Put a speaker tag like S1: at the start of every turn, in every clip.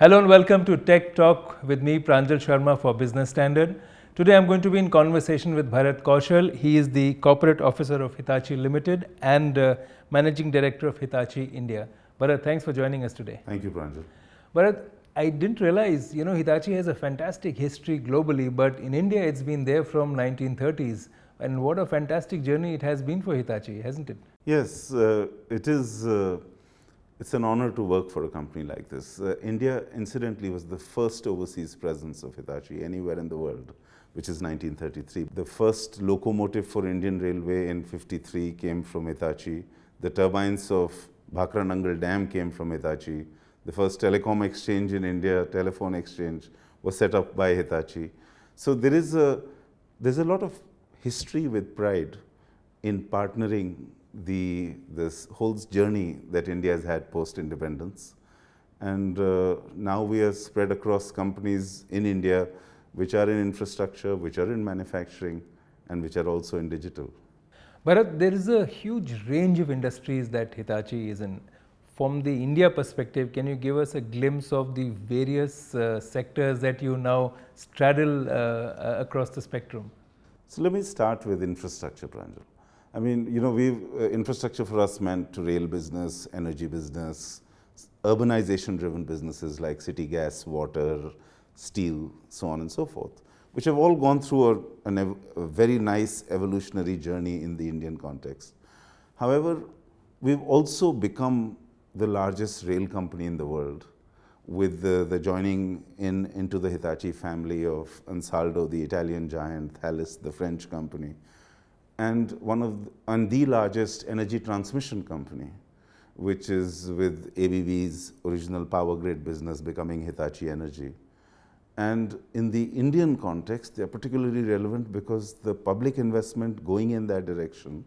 S1: Hello and welcome to Tech Talk with me, Pranjal Sharma for Business Standard. Today I'm going to be in conversation with Bharat Kaushal. He is the Corporate Officer of Hitachi Limited and Managing Director of Hitachi India. Bharat, thanks for joining us today.
S2: Thank you, Pranjal.
S1: Bharat, I didn't realize, Hitachi has a fantastic history globally, but in India it's been there from 1930s. And what a fantastic journey it has been for Hitachi, hasn't it?
S2: Yes, it is. It's an honor to work for a company like this. India, incidentally, was the first overseas presence of Hitachi anywhere in the world, which is 1933. The first locomotive for Indian Railway in 53 came from Hitachi. The turbines of Bhakra Nangal Dam came from Hitachi. The first telecom exchange in India, telephone exchange, was set up by Hitachi. So there's a lot of history with pride in partnering this whole journey that India has had post-independence. And now we are spread across companies in India which are in infrastructure, which are in manufacturing, and which are also in digital.
S1: Bharat, there is a huge range of industries that Hitachi is in. From the India perspective, can you give us a glimpse of the various sectors that you now straddle across the spectrum?
S2: So let me start with infrastructure, Pranjal. I mean, infrastructure for us meant rail business, energy business, urbanization-driven businesses like city gas, water, steel, so on and so forth, which have all gone through a very nice evolutionary journey in the Indian context. However, we've also become the largest rail company in the world, with the joining into the Hitachi family of Ansaldo, the Italian giant, Thales, the French company, and the largest energy transmission company, which is with ABB's original power grid business becoming Hitachi Energy. And in the Indian context, they are particularly relevant because the public investment going in that direction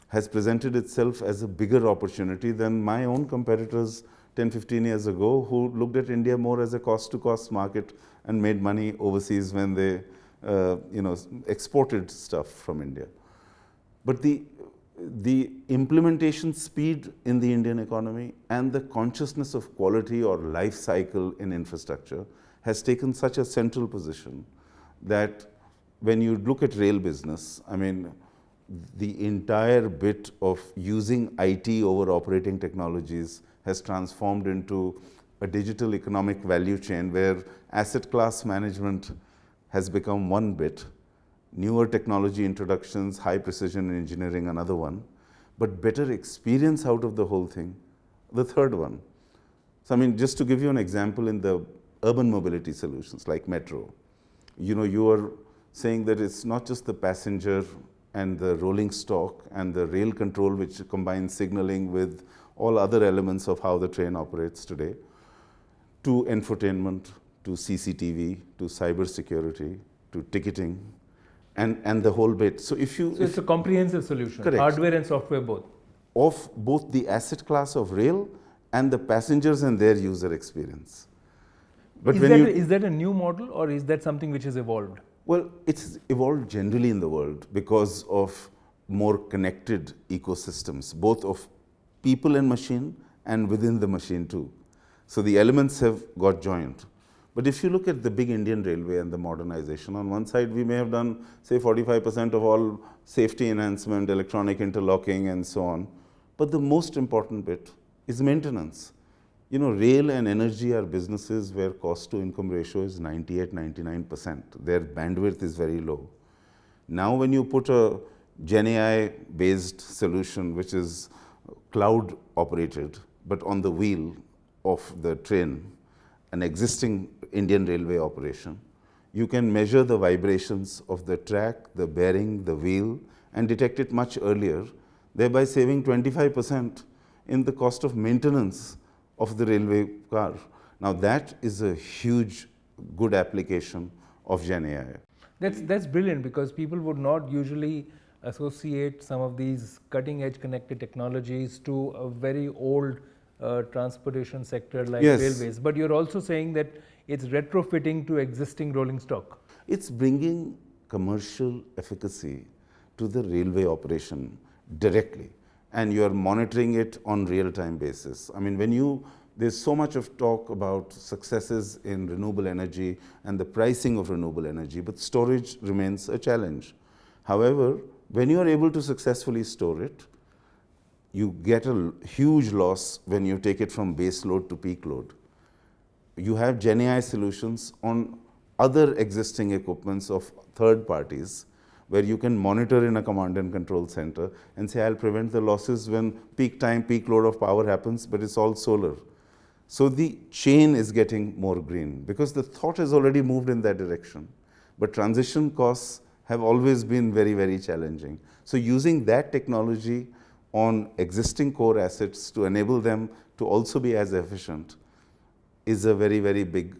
S2: has presented itself as a bigger opportunity than my own competitors 10-15 years ago, who looked at India more as a cost-to-cost market and made money overseas when they exported stuff from India. But the implementation speed in the Indian economy and the consciousness of quality or life cycle in infrastructure has taken such a central position that when you look at rail business, I mean, the entire bit of using IT over operating technologies has transformed into a digital economic value chain where asset class management has become one bit, newer technology introductions, high precision engineering another one, but better experience out of the whole thing, the third one. So I mean, just to give you an example, in the urban mobility solutions like metro, you are saying that it's not just the passenger and the rolling stock and the rail control, which combines signaling with all other elements of how the train operates today, to infotainment, to CCTV, to cyber security, to ticketing, and the whole bit. So
S1: it's a comprehensive solution,
S2: correct,
S1: hardware and software both.
S2: Of both the asset class of rail and the passengers and their user experience.
S1: But is that a new model, or is that something which has evolved?
S2: Well, it's evolved generally in the world because of more connected ecosystems, both of people and machine and within the machine too. So the elements have got joined. But if you look at the big Indian railway and the modernization, on one side we may have done, say, 45% of all safety enhancement, electronic interlocking and so on. But the most important bit is maintenance. Rail and energy are businesses where cost to income ratio is 98-99%. Their bandwidth is very low. Now when you put a Gen AI based solution, which is cloud operated, but on the wheel of the train, an existing Indian railway operation, you can measure the vibrations of the track, the bearing, the wheel, and detect it much earlier, thereby saving 25% in the cost of maintenance of the railway car. Now that is a huge, good application of Gen AI.
S1: That's brilliant, because people would not usually associate some of these cutting-edge connected technologies to a very old transportation sector like railways. But you're also saying that it's retrofitting to existing rolling stock.
S2: It's bringing commercial efficacy to the railway operation directly, and you are monitoring it on real-time basis. I mean, when you There's so much of talk about successes in renewable energy and the pricing of renewable energy, but storage remains a challenge. However, when you are able to successfully store it, you get a huge loss when you take it from base load to peak load. You have GenAI solutions on other existing equipments of third parties where you can monitor in a command and control center and say, I'll prevent the losses when peak time, peak load of power happens, but it's all solar. So the chain is getting more green because the thought has already moved in that direction. But transition costs have always been very, very challenging. So using that technology on existing core assets to enable them to also be as efficient is a very, very big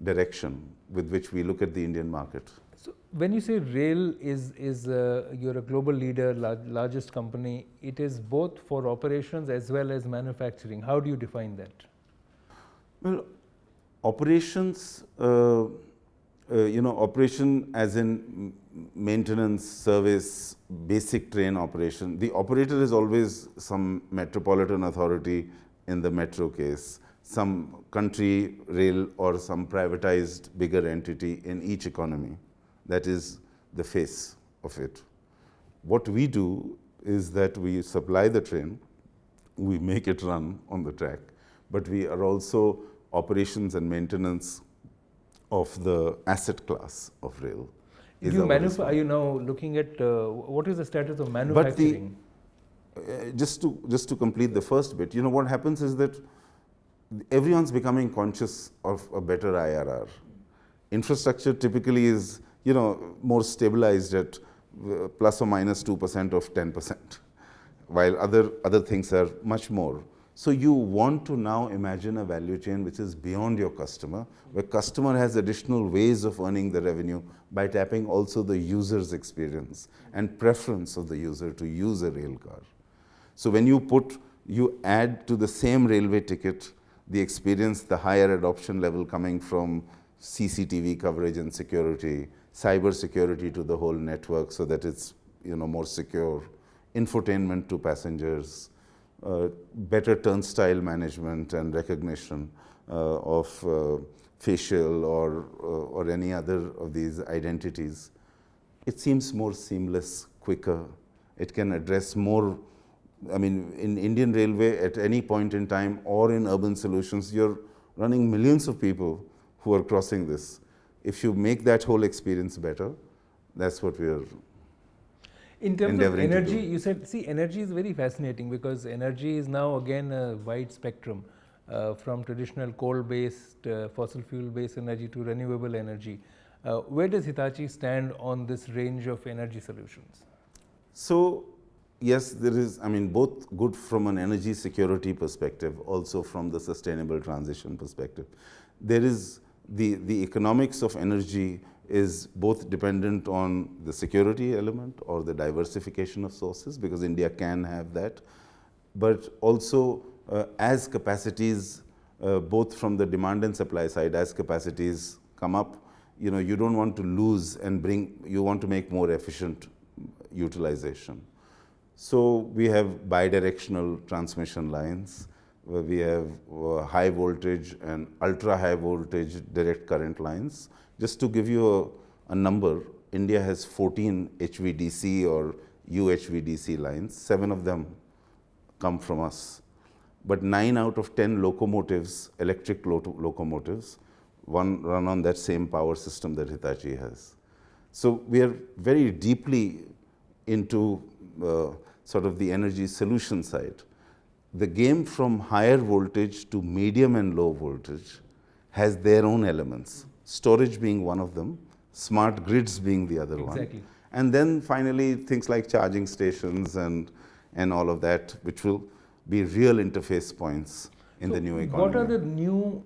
S2: direction with which we look at the Indian market.
S1: So when you say rail you're a global leader, largest company, it is both for operations as well as manufacturing. How do you define that?
S2: Well, operations, operation as in maintenance, service, basic train operation. The operator is always some metropolitan authority in the metro case, some country rail or some privatized bigger entity in each economy. That is the face of it. What we do is that we supply the train, we make it run on the track, but we are also operations and maintenance of the asset class of rail.
S1: Are you now looking at what is the status of manufacturing?
S2: Just to complete the first bit, what happens is that everyone's becoming conscious of a better IRR. Infrastructure typically is more stabilized at plus or minus 2% of 10%, while other things are much more. So you want to now imagine a value chain which is beyond your customer, where customer has additional ways of earning the revenue by tapping also the user's experience and preference of the user to use a rail car. So when you add to the same railway ticket the experience, the higher adoption level coming from CCTV coverage and security, cyber security to the whole network so that it's more secure, infotainment to passengers, better turnstile management and recognition of facial or any other of these identities. It seems more seamless, quicker. It can address more. In Indian Railway, at any point in time or in urban solutions, you're running millions of people who are crossing this. If you make that whole experience better, that's what we are
S1: in terms of energy,
S2: to do.
S1: You said, energy is very fascinating because energy is now again a wide spectrum from traditional coal-based, fossil fuel-based energy to renewable energy. Where does Hitachi stand on this range of energy solutions?
S2: So, yes, there is, both good from an energy security perspective, also from the sustainable transition perspective. There is the economics of energy is both dependent on the security element or the diversification of sources, because India can have that, but also as capacities, both from the demand and supply side, as capacities come up, you don't want to lose and you want to make more efficient utilization. So we have bidirectional transmission lines, where we have high voltage and ultra high voltage direct current lines. Just to give you a number, India has 14 HVDC or UHVDC lines. 7 of them come from us. But 9 out of 10 locomotives, electric locomotives, run on that same power system that Hitachi has. So we are very deeply into sort of the energy solution side. The game from higher voltage to medium and low voltage has their own elements, storage being one of them, smart grids being the other one. And then finally things like charging stations and all of that, which will be real interface points in the new economy.
S1: What are the new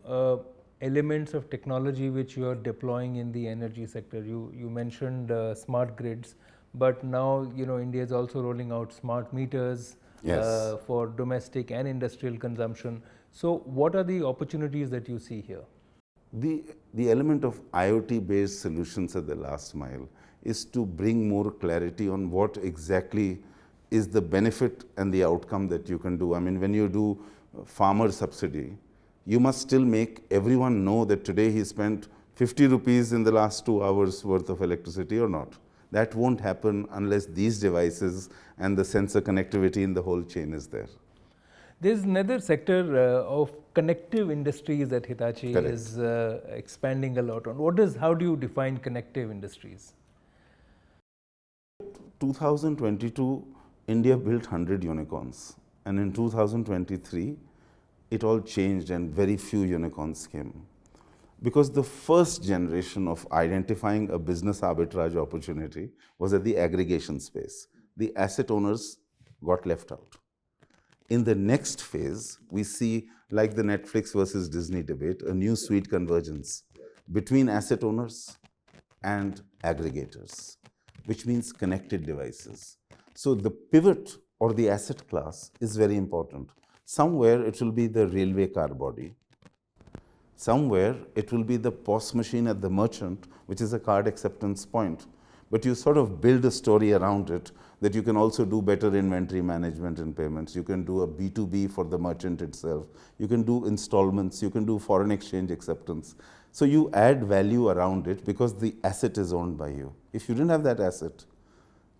S1: elements of technology which you are deploying in the energy sector? You mentioned smart grids, but now India is also rolling out smart meters.
S2: Yes.
S1: For domestic and industrial consumption. So what are the opportunities that you see here?
S2: The element of IoT-based solutions at the last mile is to bring more clarity on what exactly is the benefit and the outcome that you can do. When you do farmer subsidy, you must still make everyone know that today he spent 50 rupees in the last 2 hours worth of electricity or not. That won't happen unless these devices and the sensor connectivity in the whole chain is there.
S1: There's another sector of connective industries that Hitachi
S2: Correct.
S1: is expanding a lot on. How do you define connective industries?
S2: 2022, India built 100 unicorns, and in 2023, it all changed and very few unicorns came. Because the first generation of identifying a business arbitrage opportunity was at the aggregation space. The asset owners got left out. In the next phase, we see, like the Netflix versus Disney debate, a new sweet convergence between asset owners and aggregators, which means connected devices. So the pivot or the asset class is very important. Somewhere it will be the railway car body. Somewhere it will be the POS machine at the merchant, which is a card acceptance point. But you sort of build a story around it that you can also do better inventory management and payments. You can do a B2B for the merchant itself. You can do installments. You can do foreign exchange acceptance. So you add value around it because the asset is owned by you. If you didn't have that asset,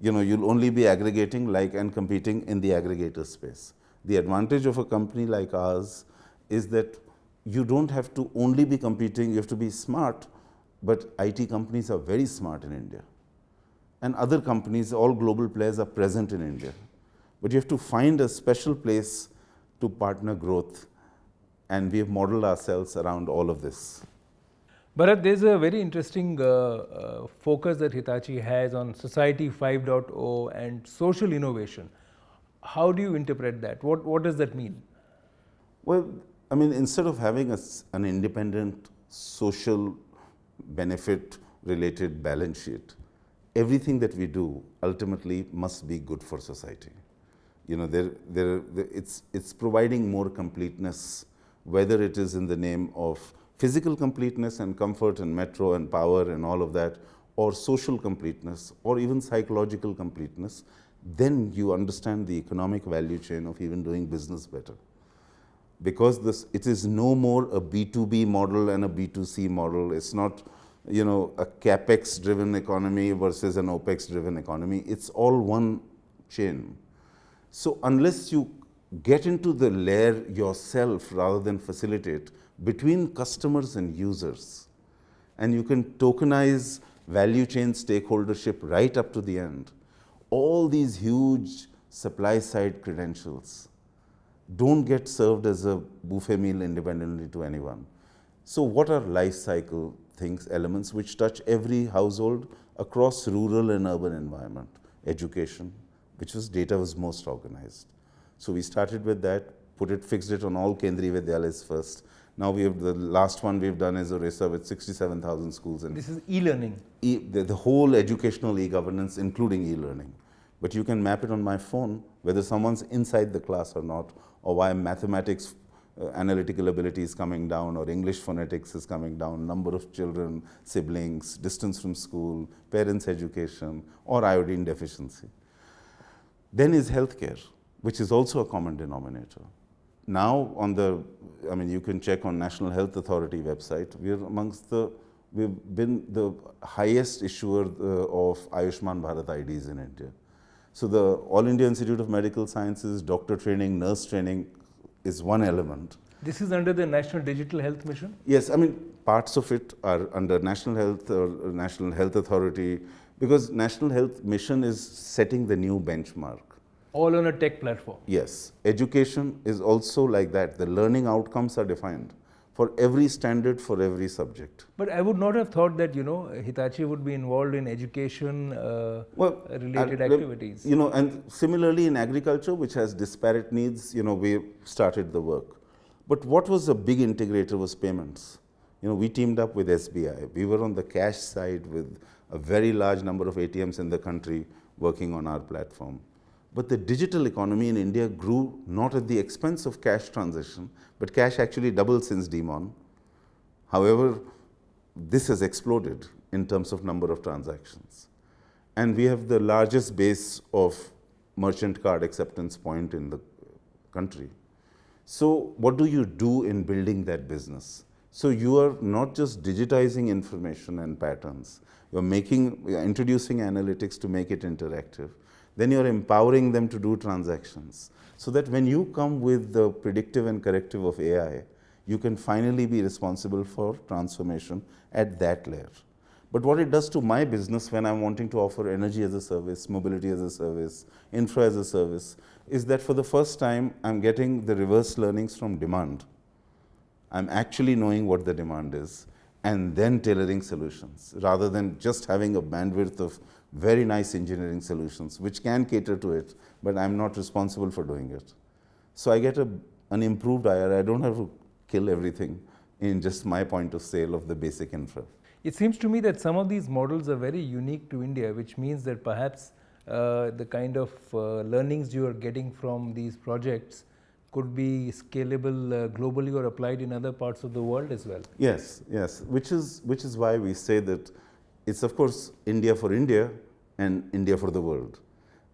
S2: you'll only be aggregating and competing in the aggregator space. The advantage of a company like ours is that you don't have to only be competing, you have to be smart, but IT companies are very smart in India. And other companies, all global players are present in India. But you have to find a special place to partner growth, and we have modeled ourselves around all of this.
S1: Bharat, there's a very interesting focus that Hitachi has on Society 5.0 and social innovation. How do you interpret that? What does that mean?
S2: Well, instead of having an independent social benefit related balance sheet, everything that we do ultimately must be good for society. It's providing more completeness, whether it is in the name of physical completeness and comfort and metro and power and all of that, or social completeness, or even psychological completeness. Then you understand the economic value chain of even doing business better. Because it is no more a B2B model and a B2C model. It's not, a capex driven economy versus an opex driven economy. It's all one chain. So unless you get into the layer yourself rather than facilitate between customers and users, and you can tokenize value chain stakeholdership right up to the end, all these huge supply side credentials don't get served as a buffet meal independently to anyone. So what are life cycle things, elements which touch every household across rural and urban environment? Education, data was most organized. So we started with that, fixed it on all Kendriya Vidyalayas first. Now the last one we've done is Orissa with 67,000 schools. And
S1: this is e-learning.
S2: The whole educational e-governance, including e-learning. But you can map it on my phone, whether someone's inside the class or not, or why mathematics analytical ability is coming down, or English phonetics is coming down, number of children, siblings, distance from school, parents' education, or iodine deficiency. Then is healthcare, which is also a common denominator. Now you can check on National Health Authority website, we've been the highest issuer of Ayushman Bharat IDs in India. So the All India Institute of Medical Sciences, doctor training, nurse training is one element.
S1: This is under the National Digital Health Mission?
S2: Yes, parts of it are under National Health or National Health Authority, because National Health Mission is setting the new benchmark.
S1: All on a tech platform?
S2: Yes. Education is also like that. The learning outcomes are defined for every standard, for every subject.
S1: But I would not have thought that, Hitachi would be involved in education related activities.
S2: And similarly in agriculture, which has disparate needs, we started the work. But what was a big integrator was payments. We teamed up with SBI. We were on the cash side with a very large number of ATMs in the country working on our platform. But the digital economy in India grew not at the expense of cash transition, but cash actually doubled since demon. However, this has exploded in terms of number of transactions. And we have the largest base of merchant card acceptance point in the country. So what do you do in building that business? So you are not just digitizing information and patterns, you're introducing analytics to make it interactive. Then you're empowering them to do transactions. So that when you come with the predictive and corrective of AI, you can finally be responsible for transformation at that layer. But what it does to my business when I'm wanting to offer energy as a service, mobility as a service, infra as a service, is that for the first time, I'm getting the reverse learnings from demand. I'm actually knowing what the demand is and then tailoring solutions rather than just having a bandwidth of very nice engineering solutions which can cater to it, but I'm not responsible for doing it. So I get an improved IR. I don't have to kill everything in just my point of sale of the basic infra.
S1: It seems to me that some of these models are very unique to India, which means that perhaps the kind of learnings you are getting from these projects could be scalable globally or applied in other parts of the world as well.
S2: Yes, yes, which is why we say that it's of course India for India and India for the world,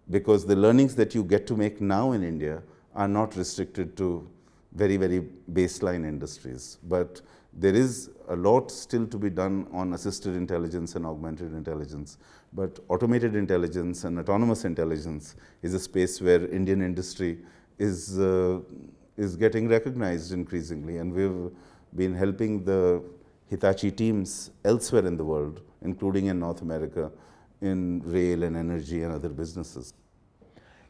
S2: because the learnings that you get to make now in India are not restricted to very, very baseline industries, but there is a lot still to be done on assisted intelligence and augmented intelligence. But automated intelligence and autonomous intelligence is a space where Indian industry is getting recognized increasingly. And we've been helping the Hitachi teams elsewhere in the world, including in North America, in rail and energy and other businesses.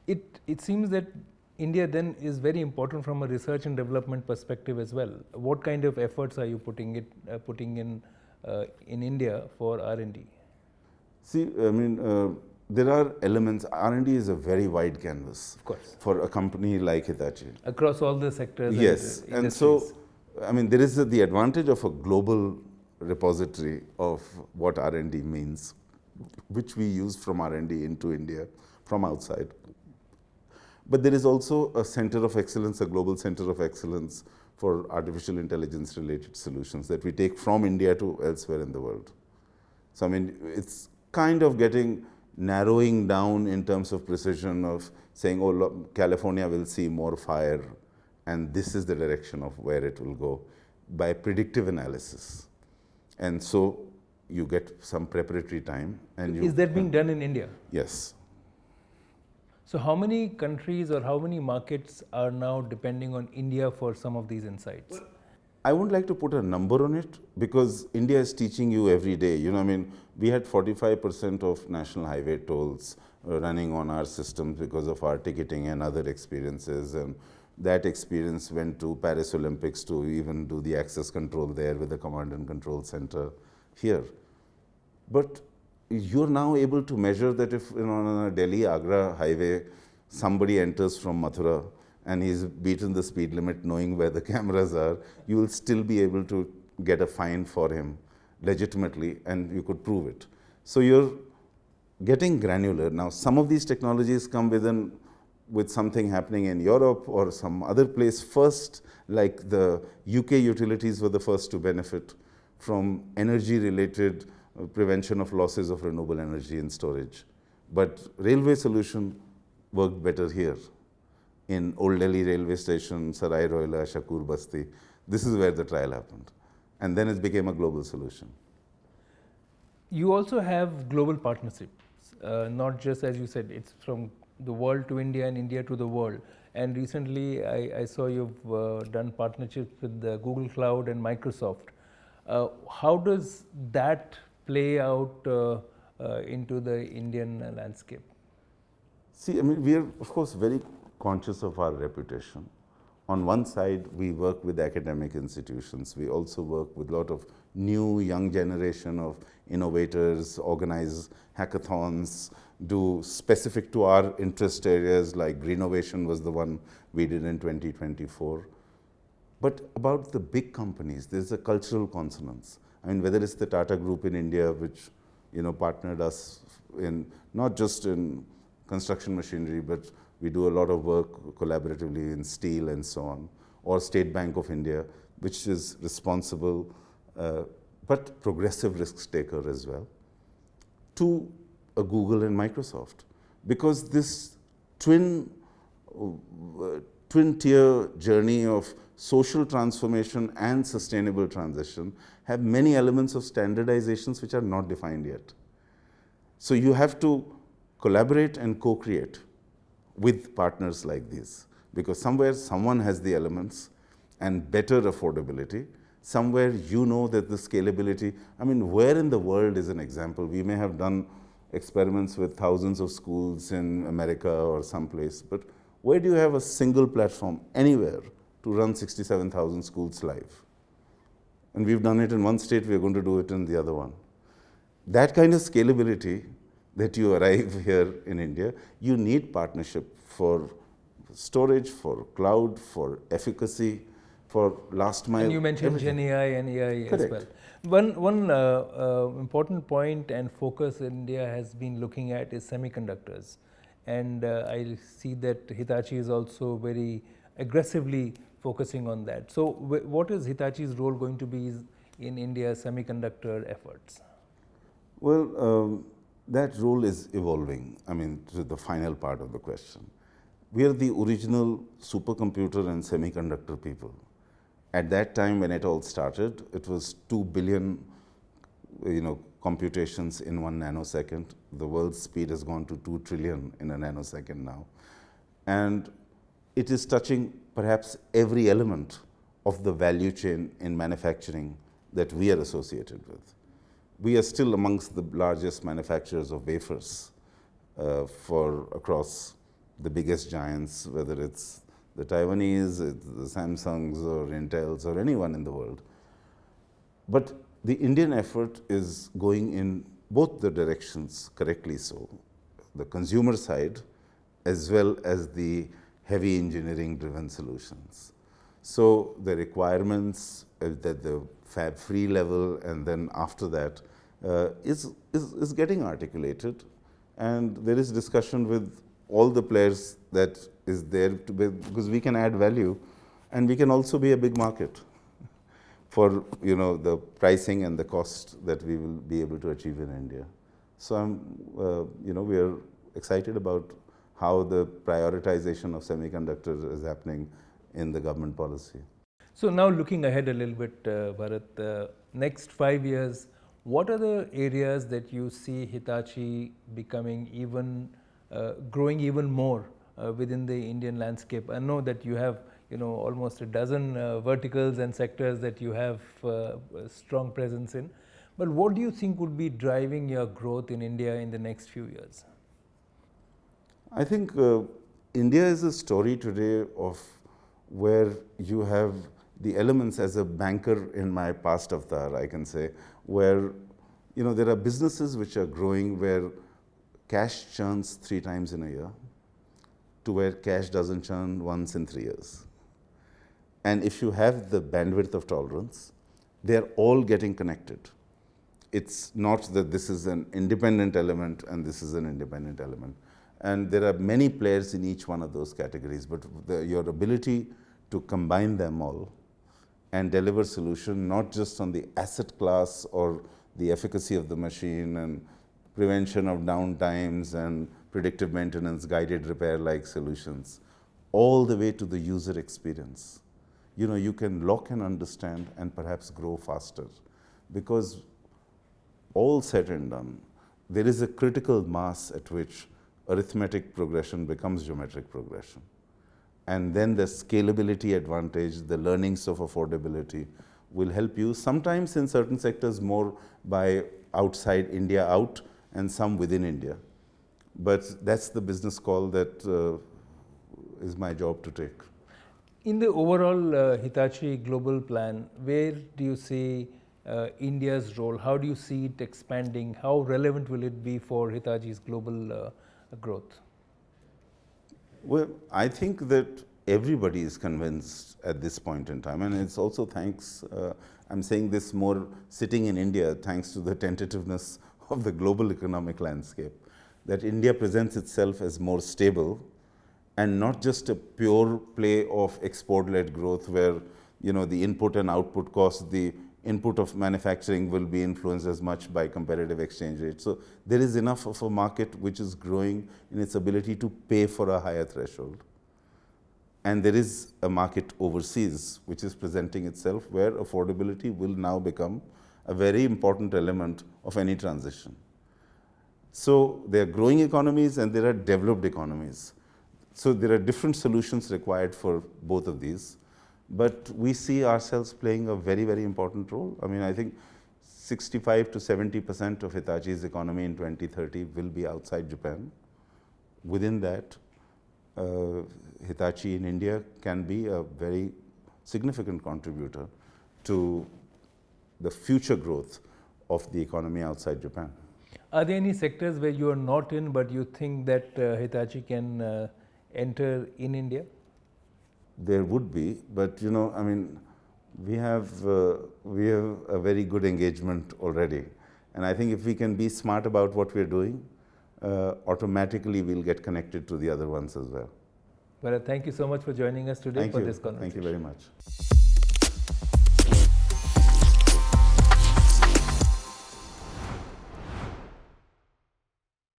S1: It seems that India then is very important from a research and development perspective as well. What kind of efforts are you putting in India for R&D?
S2: See, I mean, there are elements. R&D is a very wide canvas,
S1: of course,
S2: for a company like Hitachi.
S1: Across all the sectors.
S2: Yes, and so, I mean, there is the advantage of a global repository of what R&D means, which we use from R&D into India from outside. But there is also a center of excellence, a global center of excellence for artificial intelligence related solutions that we take from India to elsewhere in the world. So, I mean, it's kind of narrowing down in terms of precision of saying, oh, California will see more fire and this is the direction of where it will go by predictive analysis. And so you get some preparatory time. And
S1: is that being done in India?
S2: Yes.
S1: So how many countries or how many markets are now depending on India for some of these insights?
S2: Well, I wouldn't like to put a number on it because India is teaching you every day. You know, I mean, we had 45% of national highway tolls running on our systems because of our ticketing and other experiences. And that experience went to Paris Olympics to even do the access control there with the command and control center here. But you're now able to measure that if on a Delhi-Agra highway, somebody enters from Mathura and he's beaten the speed limit knowing where the cameras are, you will still be able to get a fine for him legitimately and you could prove it. So you're getting granular. Now, some of these technologies come with something happening in Europe or some other place first, like the UK utilities were the first to benefit from energy-related prevention of losses of renewable energy and storage. But railway solution worked better here. In Old Delhi railway station, Sarai Rohila, Shakur Basti, this is where the trial happened. And then it became a global solution.
S1: You also have global partnerships, not just as you said, it's from the world to India and India to the world. And recently I saw you've done partnerships with the Google Cloud and Microsoft. How does that play out into the Indian landscape?
S2: See, I mean, we are of course very conscious of our reputation. On one side, we work with academic institutions. We also work with a lot of new young generation of innovators, organize hackathons, do specific to our interest areas like Greenovation was the one we did in 2024. But about the big companies, there's a cultural consonance. I mean, whether it's the Tata Group in India, which partnered us in not just in construction machinery, but we do a lot of work collaboratively in steel and so on, or State Bank of India, which is responsible but progressive risk taker as well, to a Google and Microsoft. Because this twin twin-tier journey of social transformation and sustainable transition have many elements of standardizations which are not defined yet. So you have to collaborate and co-create with partners like these, because somewhere someone has the elements and better affordability. Somewhere you know that the scalability, I mean, where in the world is an example? We may have done experiments with thousands of schools in America or someplace, but where do you have a single platform anywhere to run 67,000 schools live? And we've done it in one state, we're going to do it in the other one. That kind of scalability that you arrive here in India, you need partnership for storage, for cloud, for efficacy, for last mile.
S1: And you mentioned
S2: everything.
S1: Gen AI and AI as
S2: Correct.
S1: well. One important point and focus India has been looking at is semiconductors. And I see that Hitachi is also very aggressively focusing on that. So what is Hitachi's role going to be in India's semiconductor efforts?
S2: Well, that role is evolving, I mean, to the final part of the question. We are the original supercomputer and semiconductor people. At that time when it all started, it was 2 billion computations in 1 nanosecond. The world's speed has gone to 2 trillion in a nanosecond now. And it is touching perhaps every element of the value chain in manufacturing that we are associated with. We are still amongst the largest manufacturers of wafers for across the biggest giants, whether it's the Taiwanese, the Samsungs or Intels or anyone in the world. But the Indian effort is going in both the directions, correctly so, the consumer side as well as the heavy engineering driven solutions. So the requirements at the fab free level and then after that is getting articulated, and there is discussion with all the players that is there to be, because we can add value and we can also be a big market for the pricing and the cost that we will be able to achieve in India. So we are excited about how the prioritization of semiconductors is happening in the government policy.
S1: So now looking ahead a little bit, Bharat, next 5 years, what are the areas that you see Hitachi becoming growing even more within the Indian landscape? I know that you have almost a dozen verticals and sectors that you have a strong presence in, but what do you think would be driving your growth in India in the next few years?
S2: I think India is a story today of where you have the elements. As a banker in my past avatar, I can say, where there are businesses which are growing where cash churns 3 times in a year to where cash doesn't churn once in 3 years. And if you have the bandwidth of tolerance, they're all getting connected. It's not that this is an independent element and this is an independent element. And there are many players in each one of those categories, but your ability to combine them all and deliver solution not just on the asset class or the efficacy of the machine and prevention of downtimes and predictive maintenance, guided repair like solutions, all the way to the user experience. You can lock and understand and perhaps grow faster, because all said and done, there is a critical mass at which arithmetic progression becomes geometric progression. And then the scalability advantage, the learnings of affordability will help you, sometimes in certain sectors more by outside India out and some within India. But that's the business call that is my job to take.
S1: In the overall Hitachi global plan, where do you see India's role? How do you see it expanding? How relevant will it be for Hitachi's global growth?
S2: Well, I think that everybody is convinced at this point in time, and it's also thanks, I'm saying this more sitting in India, thanks to the tentativeness of the global economic landscape, that India presents itself as more stable and not just a pure play of export-led growth where the input and output costs, the input of manufacturing will be influenced as much by competitive exchange rates. So there is enough of a market which is growing in its ability to pay for a higher threshold. And there is a market overseas which is presenting itself where affordability will now become a very important element of any transition. So there are growing economies and there are developed economies. So there are different solutions required for both of these. But we see ourselves playing a very, very important role. I mean, I think 65 to 70% of Hitachi's economy in 2030 will be outside Japan. Within that, Hitachi in India can be a very significant contributor to the future growth of the economy outside Japan.
S1: Are there any sectors where you are not in, but you think that Hitachi can enter in India?
S2: There would be, but you know, I mean, we have a very good engagement already, and I think if we can be smart about what we're doing, automatically we'll get connected to the other ones as well.
S1: Bharat, thank you so much for joining us today for this conversation.
S2: Thank you very much.